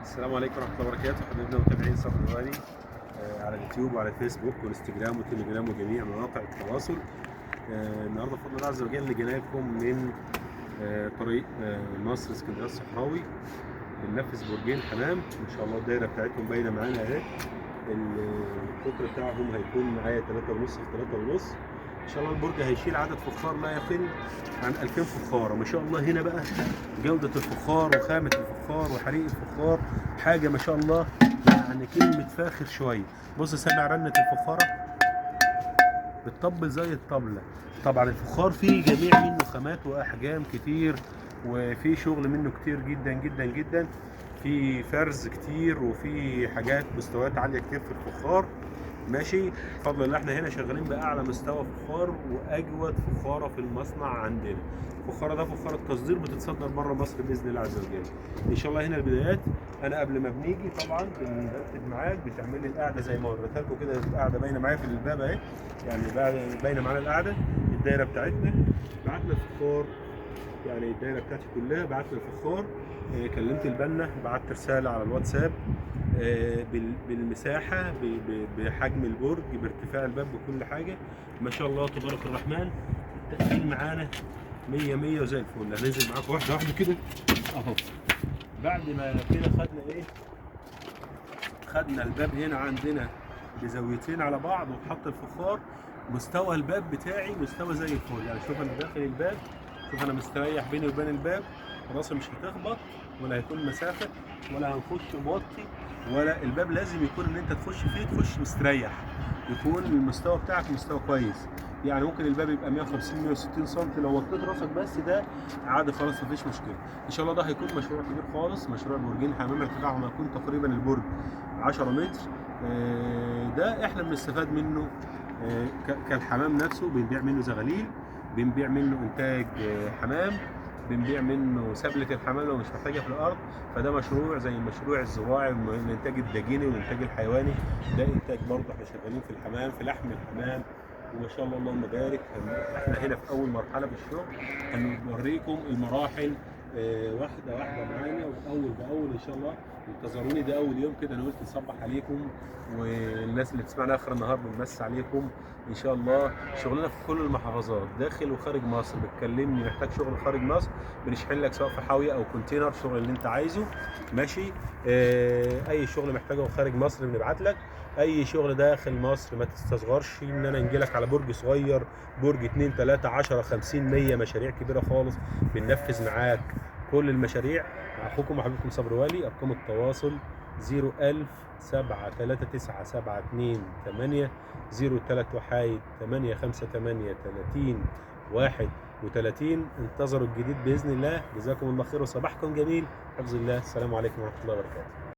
السلام عليكم ورحمة الله وبركاته، حبايبنا ومتابعين صبري الوالي على اليوتيوب وعلى الفيسبوك والانستجرام والتليجرام وجميع مواقع التواصل. النهارده بفضل الله عز وجل جينا لكم من طريق مصر اسكندريه الصحراوي. بننفذ برجين حمام ان شاء الله. الدايره بتاعتهم باينه معانا اهي. القطر بتاعهم هيكون معايا 3.5 في 3.5 ان شاء الله. البرج هيشيل عدد فخار لا يقل عن 2000 فخار ما شاء الله. هنا بقى جودة الفخار وخامة الفخار وحريق الفخار حاجة ما شاء الله، يعني كلمة فاخر شوية. بص سامع رنة الفخارة بتطبل زي الطبلة. طبعا الفخار فيه جميع منه خامات واحجام كتير، وفي شغل منه كتير جدا جدا جدا. في فرز كتير وفي حاجات مستويات عالية كتير في الفخار. ماشي، بفضل الله احنا هنا شغالين باعلى مستوى فخار واجود فخاره في المصنع عندنا. الفخاره ده فخاره تصدير بتتصدر بره مصر باذن الله عز وجل. ان شاء الله هنا البدايات. انا قبل ما بنيجي طبعا بنرتب معاك، بتعمل لي القعده زي ما وريتها لكم كده. القعده باينه معايا في الباب اهي، يعني باينه معانا القعده. الدايره بتاعتنا بعتنا الفخار، يعني الدايره بتاعتي كلها بعتنا الفخار. كلمت البنا، بعت رساله على الواتساب بالمساحه، بحجم البرج، بارتفاع الباب، بكل حاجه. ما شاء الله تبارك الرحمن. التقفيل معانا 100 100 وزي الفل. هننزل معاكم واحده واحده كده اهو. بعد ما كده خدنا ايه، خدنا الباب هنا عندنا بزاويتين على بعض وحط الفخار. مستوى الباب بتاعي مستوى زي الفل، يعني شوف انا داخل الباب، شوف انا مستريح بيني وبين الباب. راسي مش هتخبط ولا هيكون مسافه ولا هنخش موطي، ولا الباب لازم يكون ان انت تخش فيه تخش مستريح، يكون المستوى بتاعك مستوى كويس. يعني ممكن الباب يبقى 150 160 سم، لو وطيت راسك بس ده عادي خلاص مفيش مشكله. ان شاء الله ده هيكون مشروع كبير خالص، مشروع برجين حمام ارتفاعهم هيكون تقريبا البرج 10 متر. ده احنا بنستفاد منه كالحمام نفسه. بنبيع منه زغاليل، بنبيع منه انتاج حمام، بنبيع منه سبلة الحمام لو مش محتاجة في الأرض. فده مشروع زي المشروع الزراعي، الإنتاج الدجيني والإنتاج الحيواني. ده إنتاج برضه احنا شغالين في الحمام، في لحم الحمام. وما شاء الله اللهم بارك. احنا هنا في أول مرحلة في الشغل، هنوريكم المراحل واحدة واحدة معانا وأول بأول إن شاء الله. انتظروني، ده أول يوم كده. أنا قلت نصبح عليكم والناس اللي بتسمعنا آخر النهار بنمسي عليكم إن شاء الله. شغلنا في كل المحافظات داخل وخارج مصر. بتكلمني محتاج شغل خارج مصر، بنشحن لك سواء في حاوية أو كونتينر، شغل اللي أنت عايزه. ماشي. أي شغل محتاجه خارج مصر بنبعت لك. أي شغل داخل مصر ما تستصغرش إن أنا نجي لك على برج صغير، برج 2 3 10 50 100، مشاريع كبيرة خالص بننفذ معاك كل المشاريع. اخوكم وحبيبكم صبري والي. ارقام التواصل 01000 739 728 03 وحايد 858 30 31. انتظروا الجديد باذن الله. جزاكم الله خير وصباحكم جميل. حفظ الله. السلام عليكم ورحمه الله وبركاته.